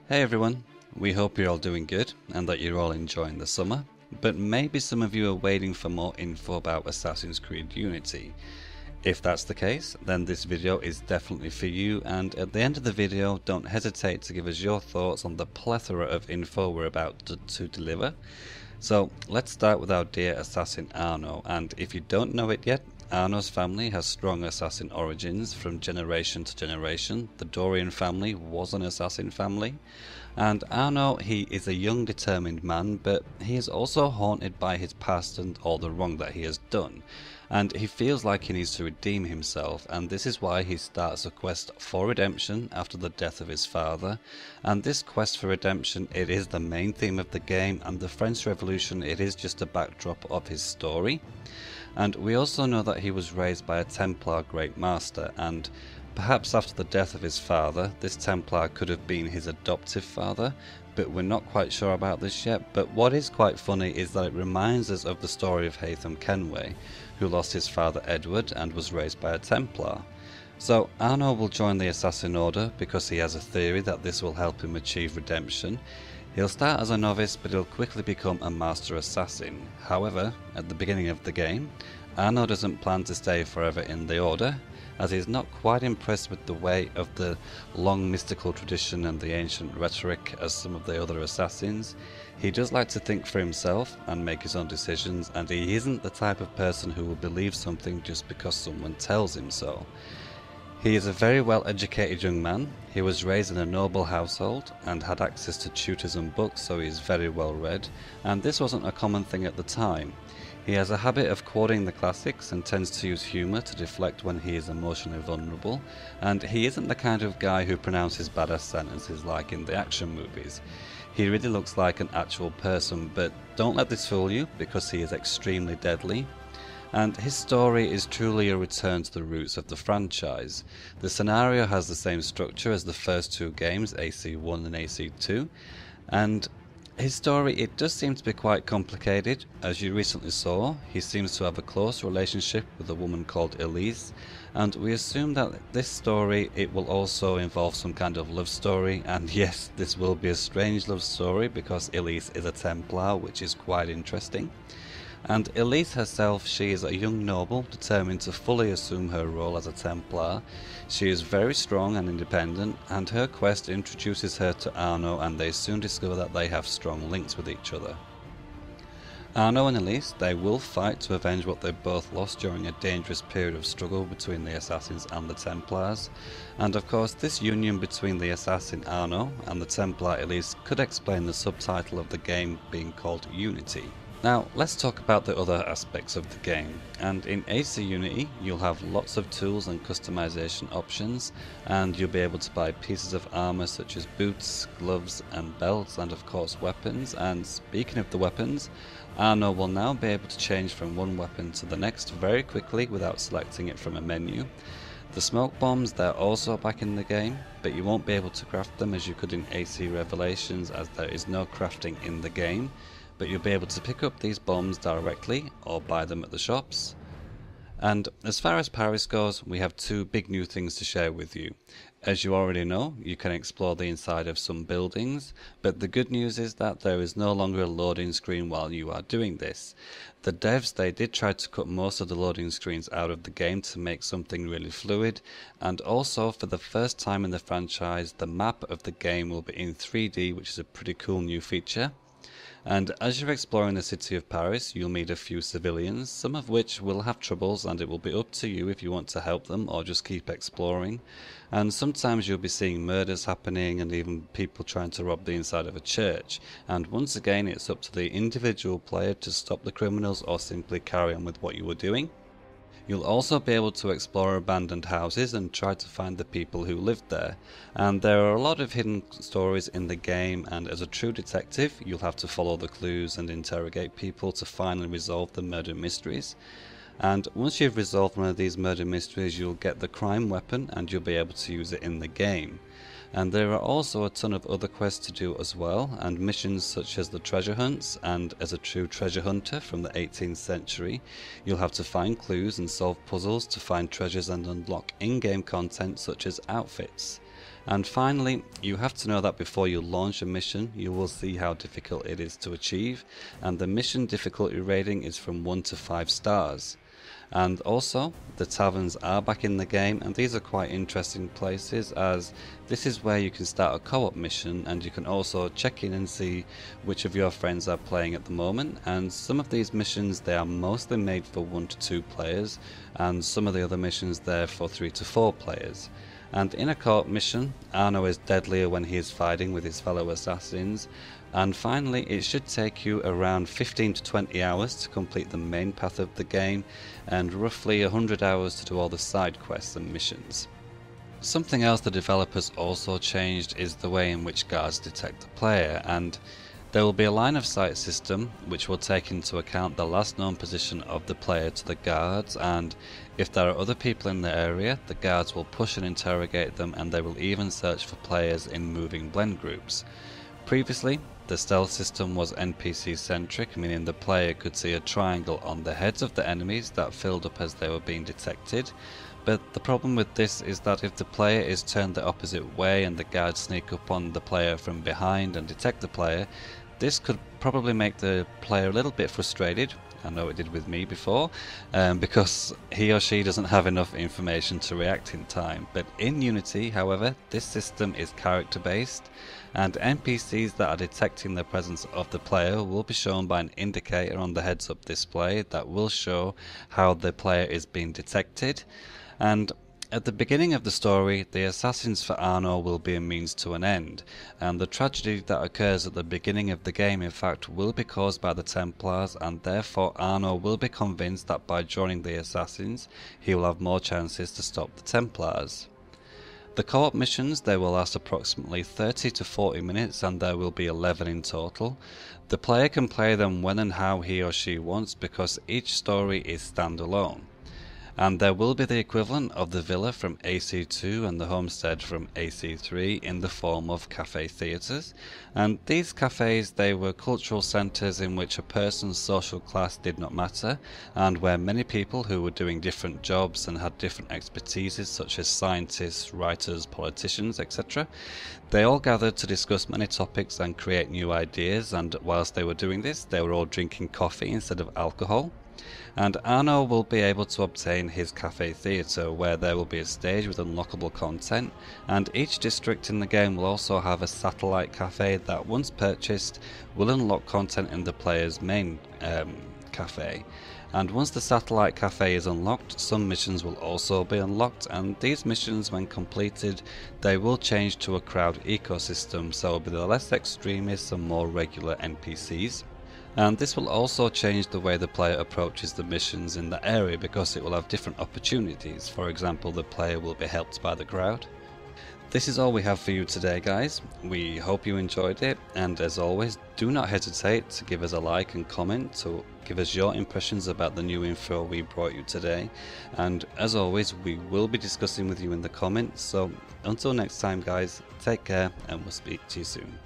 Hey everyone, we hope you're all doing good and that you're all enjoying the summer, but maybe some of you are waiting for more info about Assassin's Creed Unity. If that's the case, then this video is definitely for you, and at the end of the video don't hesitate to give us your thoughts on the plethora of info we're about to deliver. So let's start with our dear assassin Arno, and if you don't know it yet, Arno's family has strong assassin origins from generation to generation. The Dorian family was an assassin family, and Arno, he is a young determined man, but he is also haunted by his past and all the wrong that he has done, and he feels like he needs to redeem himself, and this is why he starts a quest for redemption after the death of his father. And this quest for redemption, it is the main theme of the game, and the French Revolution, it is just a backdrop of his story. And we also know that he was raised by a Templar Great Master, and perhaps after the death of his father, this Templar could have been his adoptive father, but we're not quite sure about this yet. But what is quite funny is that it reminds us of the story of Haytham Kenway, who lost his father Edward and was raised by a Templar. So Arno will join the Assassin Order because he has a theory that this will help him achieve redemption. He'll start as a novice, but he'll quickly become a master assassin. However, at the beginning of the game, Arno doesn't plan to stay forever in the Order, as he's not quite impressed with the way of the long mystical tradition and the ancient rhetoric as some of the other assassins. He does like to think for himself and make his own decisions, and he isn't the type of person who will believe something just because someone tells him so. He is a very well educated young man. He was raised in a noble household and had access to tutors and books, so he is very well read, and this wasn't a common thing at the time. He has a habit of quoting the classics and tends to use humour to deflect when he is emotionally vulnerable, and he isn't the kind of guy who pronounces badass sentences like in the action movies. He really looks like an actual person, but don't let this fool you, because he is extremely deadly. And his story is truly a return to the roots of the franchise. The scenario has the same structure as the first two games, AC1 and AC2, and his story, it does seem to be quite complicated. As you recently saw, he seems to have a close relationship with a woman called Elise, and we assume that this story, it will also involve some kind of love story, and yes, this will be a strange love story because Elise is a Templar, which is quite interesting. And Elise herself, she is a young noble determined to fully assume her role as a Templar. She is very strong and independent, and her quest introduces her to Arno, and they soon discover that they have strong links with each other. Arno and Elise, they will fight to avenge what they both lost during a dangerous period of struggle between the Assassins and the Templars. And of course, this union between the Assassin Arno and the Templar Elise could explain the subtitle of the game being called Unity. Now, let's talk about the other aspects of the game, and in AC Unity you'll have lots of tools and customization options, and you'll be able to buy pieces of armor such as boots, gloves and belts, and of course weapons. And speaking of the weapons, Arno will now be able to change from one weapon to the next very quickly without selecting it from a menu. The smoke bombs, they're also back in the game, but you won't be able to craft them as you could in AC Revelations, as there is no crafting in the game. But you'll be able to pick up these bombs directly or buy them at the shops. And as far as Paris goes, we have two big new things to share with you. As you already know, you can explore the inside of some buildings, but the good news is that there is no longer a loading screen while you are doing this. The devs, they did try to cut most of the loading screens out of the game to make something really fluid, and also for the first time in the franchise, the map of the game will be in 3D, which is a pretty cool new feature. And as you're exploring the city of Paris, you'll meet a few civilians, some of which will have troubles, and it will be up to you if you want to help them or just keep exploring. And sometimes you'll be seeing murders happening and even people trying to rob the inside of a church. And once again, it's up to the individual player to stop the criminals or simply carry on with what you were doing. You'll also be able to explore abandoned houses and try to find the people who lived there. And there are a lot of hidden stories in the game, and as a true detective, you'll have to follow the clues and interrogate people to finally resolve the murder mysteries. And once you've resolved one of these murder mysteries, you'll get the crime weapon and you'll be able to use it in the game. And there are also a ton of other quests to do as well, and missions such as the treasure hunts, and as a true treasure hunter from the 18th century, you'll have to find clues and solve puzzles to find treasures and unlock in-game content such as outfits. And finally, you have to know that before you launch a mission, you will see how difficult it is to achieve, and the mission difficulty rating is from 1 to 5 stars. And also, the taverns are back in the game, and these are quite interesting places, as this is where you can start a co-op mission, and you can also check in and see which of your friends are playing at the moment. And some of these missions, they are mostly made for 1 to 2 players, and some of the other missions they're for 3 to 4 players. And in a co-op mission, Arno is deadlier when he is fighting with his fellow assassins. And finally, it should take you around 15 to 20 hours to complete the main path of the game, and roughly 100 hours to do all the side quests and missions. Something else the developers also changed is the way in which guards detect the player, and there will be a line of sight system which will take into account the last known position of the player to the guards, and if there are other people in the area, the guards will push and interrogate them, and they will even search for players in moving blend groups. Previously, the stealth system was NPC centric, meaning the player could see a triangle on the heads of the enemies that filled up as they were being detected. But the problem with this is that if the player is turned the opposite way and the guards sneak up on the player from behind and detect the player, this could probably make the player a little bit frustrated. I know it did with me before, because he or she doesn't have enough information to react in time. But in Unity, however, this system is character based, and NPCs that are detecting the presence of the player will be shown by an indicator on the heads up display that will show how the player is being detected. And at the beginning of the story, the assassins for Arno will be a means to an end, and the tragedy that occurs at the beginning of the game in fact will be caused by the Templars, and therefore Arno will be convinced that by joining the assassins he will have more chances to stop the Templars. The co-op missions, they will last approximately 30 to 40 minutes, and there will be 11 in total. The player can play them when and how he or she wants, because each story is standalone. And there will be the equivalent of the villa from AC2 and the homestead from AC3 in the form of cafe theatres. And these cafes, they were cultural centres in which a person's social class did not matter, and where many people who were doing different jobs and had different expertises, such as scientists, writers, politicians, etc., they all gathered to discuss many topics and create new ideas. And whilst they were doing this, they were all drinking coffee instead of alcohol. And Arno will be able to obtain his cafe theatre, where there will be a stage with unlockable content, and each district in the game will also have a satellite cafe that, once purchased, will unlock content in the player's main cafe. And once the satellite cafe is unlocked, some missions will also be unlocked, and these missions, when completed, they will change to a crowd ecosystem, so will be the less extremists and more regular NPCs. And this will also change the way the player approaches the missions in the area, because it will have different opportunities. For example, the player will be helped by the crowd. This is all we have for you today, guys. We hope you enjoyed it, and as always, do not hesitate to give us a like and comment to give us your impressions about the new info we brought you today. And as always, we will be discussing with you in the comments. So until next time, guys, take care, and we'll speak to you soon.